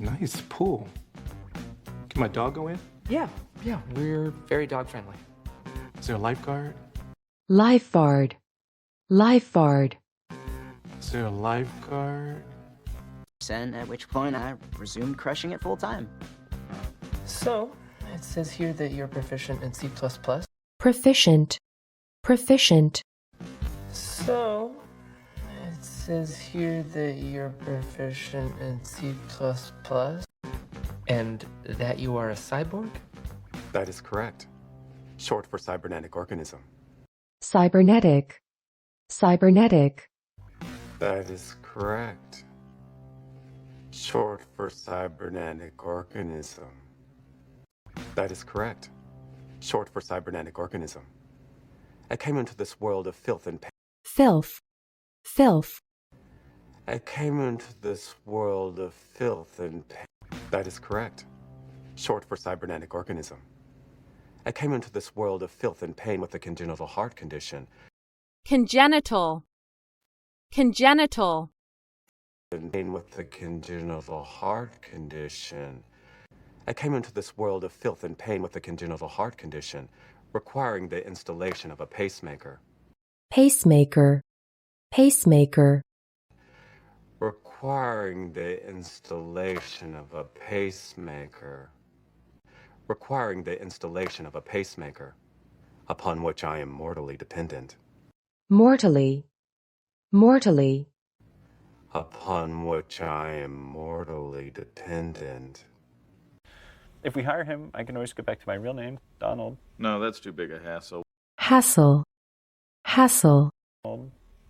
Nice pool. Can my dog go in? Yeah, we're very dog friendly. Is there a lifeguard? Lifeguard. Lifeguard. Is there a lifeguard? At which point I resumed crushing it full time. So, it says here that you're proficient in C++. Proficient. Proficient. So, it says here that you're proficient in C++ and that you are a cyborg? That is correct. Short for cybernetic organism. Cybernetic. Cybernetic. That is correct. Short for cybernetic organism. That is correct. Short for cybernetic organism. I came into this world of filth and pain. Filth. Filth. I came into this world of filth and pain. That is correct. Short for cybernetic organism. I came into this world of filth and pain with a congenital heart condition. Congenital. Congenital. And pain with a congenital heart condition. I came into this world of filth and pain with a congenital heart condition, requiring the installation of a pacemaker. Pacemaker. Pacemaker. Requiring the installation of a pacemaker. Requiring the installation of a pacemaker, upon which I am mortally dependent. Mortally. Mortally. Upon which I am mortally dependent. If we hire him, I can always go back to my real name, Donald. No, that's too big a hassle. Hassle. Hassle.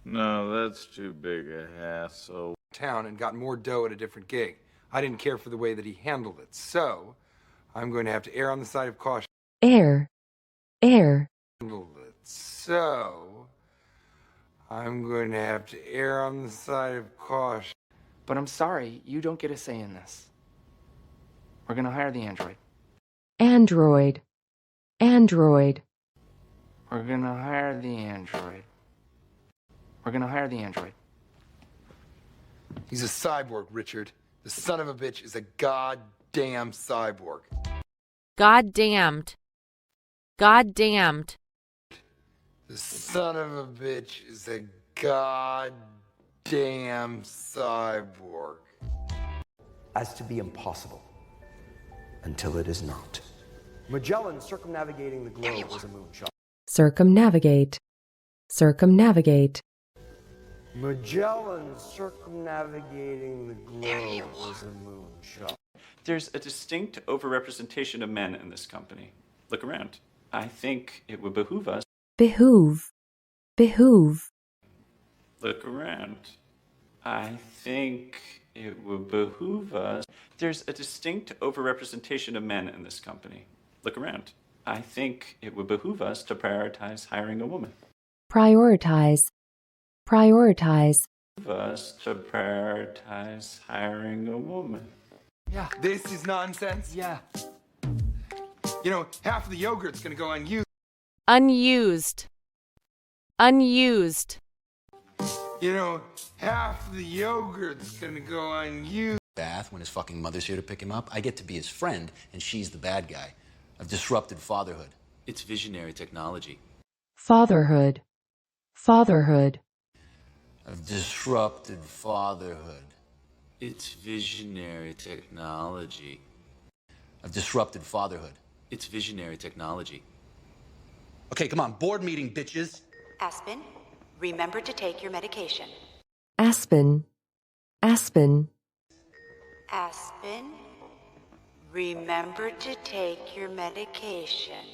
No, that's too big a hassle. Town and got more dough at a different gig. I didn't care for the way that he handled it, so I'm going to have to err on the side of caution. Air. Air. So I'm going to have to err on the side of caution. But I'm sorry, you don't get a say in this. We're gonna hire the android. Android. Android. We're gonna hire the android. We're gonna hire the android. He's a cyborg, Richard. The son of a bitch is a goddamn cyborg. God damned. God damned. The son of a bitch is a goddamn cyborg. As to be impossible until it is not. Magellan circumnavigating the globe was a moonshot. Circumnavigate. Circumnavigate. Magellan circumnavigating the globe was a moonshot. There's a distinct overrepresentation of men in this company. Look around. I think it would behoove us. Behoove. Behoove. Look around. I think it would behoove us. There's a distinct overrepresentation of men in this company. Look around. I think it would behoove us to prioritize hiring a woman. Prioritize. Prioritize. Us to prioritize hiring a woman. Yeah. This is nonsense? Yeah. You know, half of the yogurt's gonna go unused. Unused. Unused. You know, half of the yogurt's gonna go unused. Bath when his fucking mother's here to pick him up. I get to be his friend, and she's the bad guy. I've disrupted fatherhood. It's visionary technology. Fatherhood. Fatherhood. I've disrupted fatherhood. It's visionary technology. I've disrupted fatherhood. It's visionary technology. Okay, come on, board meeting, bitches. Aspen, remember to take your medication. Aspen. Aspen. Aspen, remember to take your medication.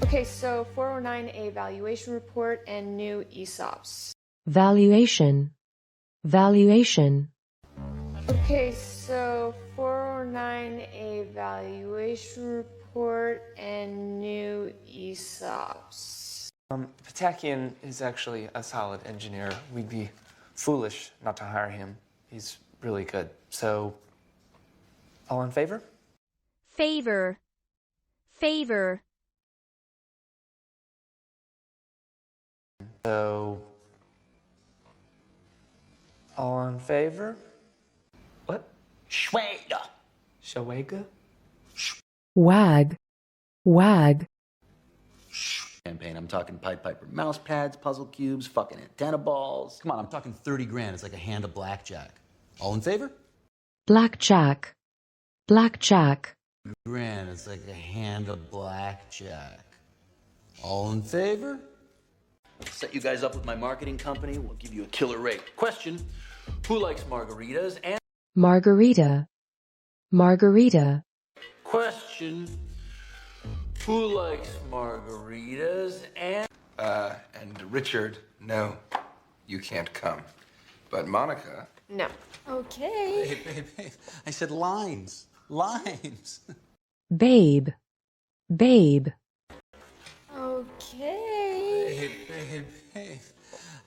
Okay, so 409A valuation report and new ESOPs. Valuation. Valuation. Okay, so 409A valuation report and new ESOPs. Patakian is actually a solid engineer. We'd be foolish not to hire him. He's really good. So, all in favor? Favor. Favor. So, All in favor? What? Schweda. Shawega? Wag. Wag. Campaign. I'm talking Pied Piper mouse pads, puzzle cubes, fucking antenna balls. Come on, I'm talking 30 grand. It's like a hand of blackjack. All in favor? Blackjack. Blackjack. Grand. It's like a hand of blackjack. All in favor? I'll set you guys up with my marketing company. We'll give you a killer rate. Question: who likes margaritas? And Margarita. Margarita. question: who likes margaritas? And Richard, no, you can't come. But Monica... No. Okay. Babe. I said lines. Lines. Babe. Babe. Okay. Babe.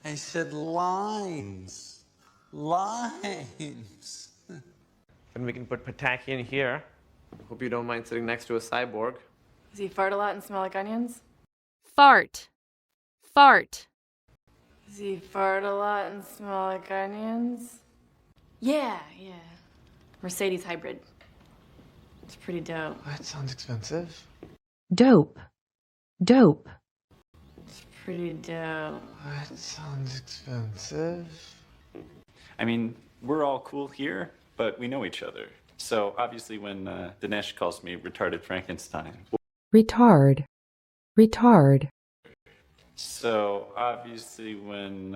I said lines. Lines. And we can put Pataki in here. Hope you don't mind sitting next to a cyborg. Does he fart a lot and smell like onions? Fart. Fart. Does he fart a lot and smell like onions? Yeah. Mercedes hybrid. It's pretty dope. That sounds expensive. Dope. Dope. It's pretty dope. That sounds expensive. I mean, we're all cool here, but we know each other. So obviously when Dinesh calls me retarded Frankenstein. Retard. Retard. So obviously when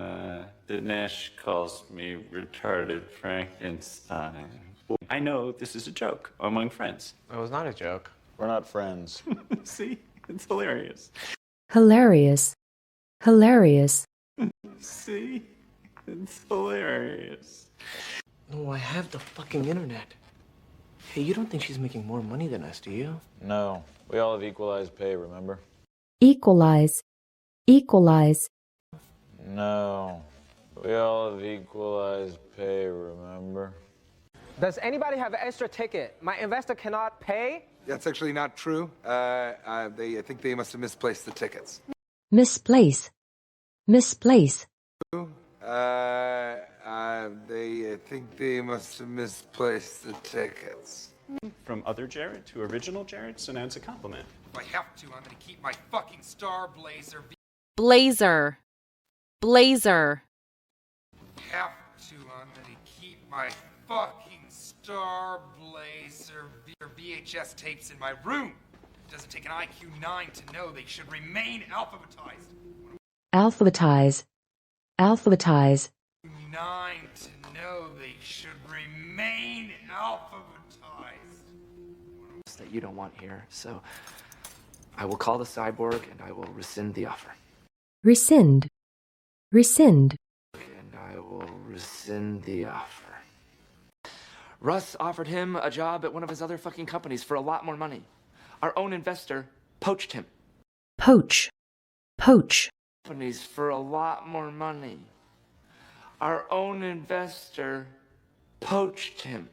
Dinesh calls me retarded Frankenstein. I know this is a joke among friends. It was not a joke. We're not friends. See? It's hilarious. Hilarious. Hilarious. See? It's hilarious. No, I have the fucking internet. Hey, you don't think she's making more money than us, do you? No, we all have equalized pay, remember? Equalize. Equalize. No, we all have equalized pay, remember? Does anybody have an extra ticket? My investor cannot pay? That's actually not true. I think they must have misplaced the tickets. Misplace. Misplace. I think they must have misplaced the tickets. From other Jared to original Jared, so now it's a compliment. If I have to, I'm gonna keep my fucking star blazer. Blazer. Blazer. Have to, I'm gonna keep my fucking star blazer VHS tapes in my room. It doesn't take an IQ 9 to know they should remain alphabetized. Alphabetize. Alphabetize. 9 to know they should remain alphabetized. That you don't want here, so I will call the cyborg and I will rescind the offer. Rescind. Rescind. And I will rescind the offer. Russ offered him a job at one of his other fucking companies for a lot more money. Our own investor poached him. Poach. Poach. Companies for a lot more money. Our own investor poached him.